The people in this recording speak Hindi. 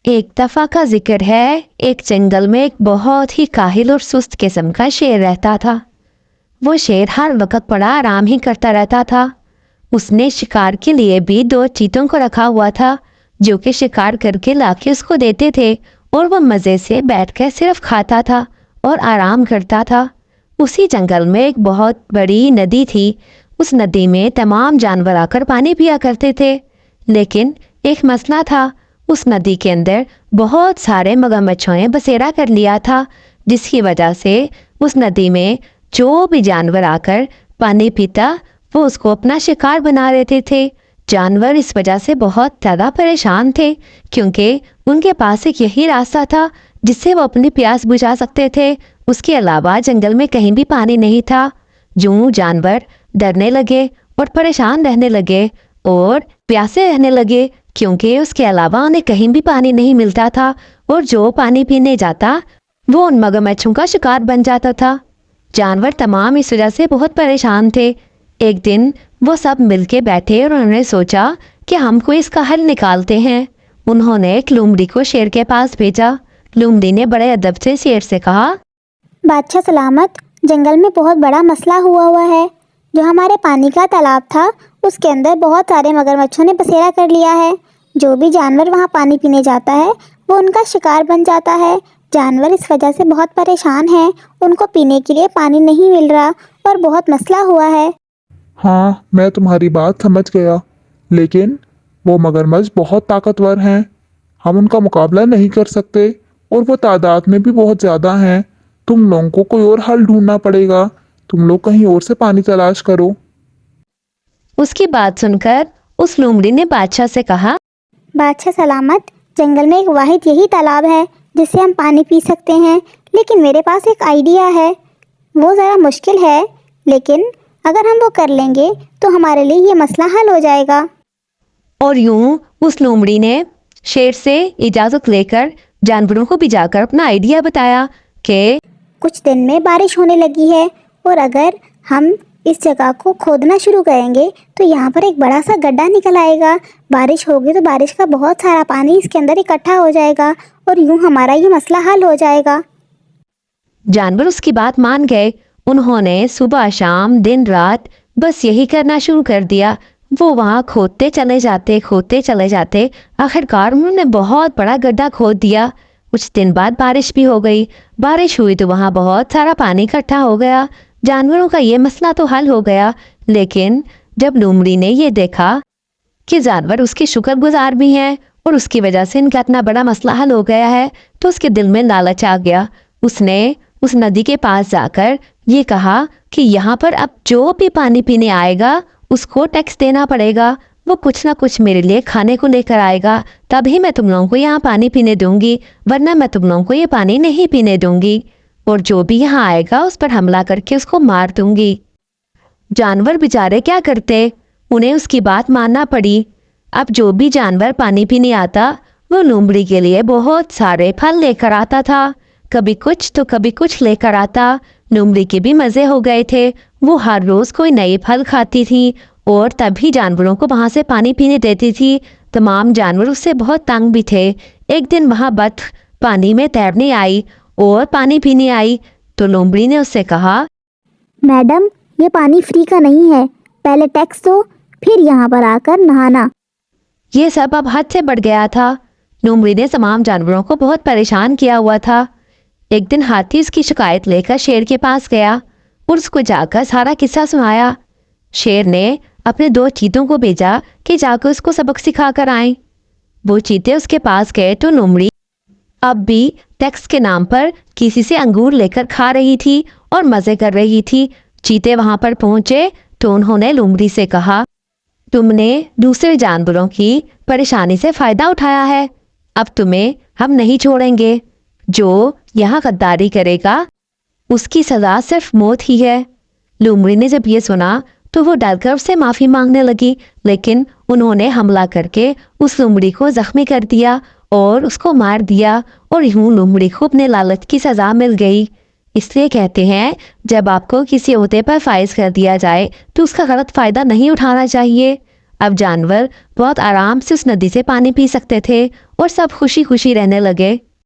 एक दफा का जिक्र है, एक जंगल में एक बहुत ही काहिल और सुस्त किस्म का शेर रहता था। वो शेर हर वक्त बड़ा आराम ही करता रहता था। उसने शिकार के लिए भी दो चीतों को रखा हुआ था, जो कि शिकार करके लाके उसको देते थे और वो मज़े से बैठकर सिर्फ खाता था और आराम करता था। उसी जंगल में एक बहुत बड़ी नदी थी। उस नदी में तमाम जानवर आकर पानी पिया करते थे, लेकिन एक मसला था। उस नदी के अंदर बहुत सारे मगरमच्छों ने बसेरा कर लिया था, जिसकी वजह से उस नदी में जो भी जानवर आकर पानी पीता वो उसको अपना शिकार बना लेते थे। जानवर इस वजह से बहुत ज़्यादा परेशान थे, क्योंकि उनके पास एक यही रास्ता था जिससे वो अपनी प्यास बुझा सकते थे। उसके अलावा जंगल में कहीं भी पानी नहीं था। यूं जानवर डरने लगे और परेशान रहने लगे और प्यासे रहने लगे, क्योंकि उसके अलावा उन्हें कहीं भी पानी नहीं मिलता था और जो पानी पीने जाता वो उन मगरमच्छों का शिकार बन जाता था। जानवर तमाम इस वजह से बहुत परेशान थे। एक दिन वो सब मिलके बैठे और उन्होंने सोचा कि हम कोई इसका हल निकालते हैं। उन्होंने एक लोमड़ी को शेर के पास भेजा। लोमड़ी ने बड़े अदब से शेर से कहा, बादशाह सलामत, जंगल में बहुत बड़ा मसला हुआ है। जो हमारे पानी का तालाब था उसके अंदर बहुत सारे मगरमच्छों ने बसेरा कर लिया है। जो भी जानवर वहाँ पानी पीने जाता है वो उनका शिकार बन जाता है। जानवर इस वजह से बहुत परेशान हैं, उनको पीने के लिए पानी नहीं मिल रहा और बहुत मसला हुआ है। हाँ, मैं तुम्हारी बात समझ गया, लेकिन वो मगरमच्छ बहुत ताकतवर हैं। हम उनका मुकाबला नहीं कर सकते और वो तादाद में भी बहुत ज़्यादा हैं। तुम लोगों को कोई और हल ढूंढना पड़ेगा। तुम लोग कहीं और से पानी तलाश करो। उसकी बात सुनकर उस लोमड़ी ने बादशाह से कहा, बादशाह सलामत, जंगल में एक वाहिद यही तालाब है जिससे हम पानी पी सकते हैं, लेकिन मेरे पास एक आइडिया है। वो ज़रा मुश्किल है, लेकिन अगर हम वो कर लेंगे तो हमारे लिए ये मसला हल हो जाएगा। और यूं उस लोमड़ी ने शेर से इजाज़त लेकर जानवरों को भी जाकर अपना आइडिया बताया कि कुछ दिन में बारिश होने लगी है और अगर हम इस जगह को खोदना शुरू करेंगे तो यहाँ पर एक बड़ा सा गड्ढा निकल आएगा। बारिश होगी तो बारिश का बहुत सारा पानी इसके अंदर इकट्ठा हो जाएगा और यूँ हमारा ये मसला हल हो जाएगा। जानवर उसकी बात मान गए। उन्होंने सुबह शाम दिन रात बस यही करना शुरू कर दिया। वो वहाँ खोदते चले जाते आखिरकार उन्होंने बहुत बड़ा गड्ढा खोद दिया। कुछ दिन बाद बारिश भी हो गई। बारिश हुई तो वहाँ बहुत सारा पानी इकट्ठा हो गया। जानवरों का ये मसला तो हल हो गया, लेकिन जब लोमड़ी ने ये देखा कि जानवर उसके शुक्रगुजार भी हैं और उसकी वजह से इनका इतना बड़ा मसला हल हो गया है, तो उसके दिल में लालच आ गया। उसने उस नदी के पास जाकर ये कहा कि यहाँ पर अब जो भी पानी पीने आएगा उसको टैक्स देना पड़ेगा। वो कुछ ना कुछ मेरे लिए खाने को लेकर आएगा, तभी मैं तुम लोगों को यहाँ पानी पीने दूंगी, वरना मैं तुम लोगों को ये पानी नहीं पीने दूंगी। और जो भी यहाँ आएगा उस पर हमला करके उसको मार दूंगी। जानवर बेचारे क्या करते, उन्हें उसकी बात मानना पड़ी। अब जो भी जानवर पानी पीने आता वो लोमड़ी के लिए बहुत सारे फल लेकर आता था। कभी कुछ तो कभी कुछ लेकर आता। लोमड़ी के भी मज़े हो गए थे। वो हर रोज़ कोई नए फल खाती थी और तभी जानवरों को वहाँ से पानी पीने देती थी। तमाम जानवर उससे बहुत तंग भी थे। एक दिन वहाँ बतख पानी में तैरने आई और पानी पीने आई, तो लोमड़ी ने उससे कहा, मैडम, ये पानी फ्री का नहीं है, पहले टैक्स दो फिर यहाँ पर आकर नहाना। ये सब अब हद से बढ़ गया था। लोमड़ी ने तमाम जानवरों को बहुत परेशान किया हुआ था। एक दिन हाथी उसकी शिकायत लेकर शेर के पास गया और उसको जाकर सारा किस्सा सुनाया। शेर ने अपने दो चीतों को भेजा कि जाकर उसको सबक सिखा कर आए। वो चीते उसके पास गए तो लोमड़ी अब भी टैक्स के नाम पर किसी से अंगूर लेकर खा रही थी और मज़े कर रही थी। चीते वहां पर पहुंचे तो उन्होंने लोमड़ी से कहा, तुमने दूसरे जानवरों की परेशानी से फ़ायदा उठाया है, अब तुम्हें हम नहीं छोड़ेंगे। जो यहाँ गद्दारी करेगा उसकी सज़ा सिर्फ मौत ही है। लोमड़ी ने जब ये सुना तो वो डरकर उससे माफ़ी मांगने लगी, लेकिन उन्होंने हमला करके उस लोमड़ी को ज़ख्मी कर दिया और उसको मार दिया। और यूं लोमड़ी को अपने लालच की सज़ा मिल गई। इसलिए कहते हैं, जब आपको किसी ओहदे पर फाइज कर दिया जाए तो उसका गलत फ़ायदा नहीं उठाना चाहिए। अब जानवर बहुत आराम से उस नदी से पानी पी सकते थे और सब खुशी खुशी रहने लगे।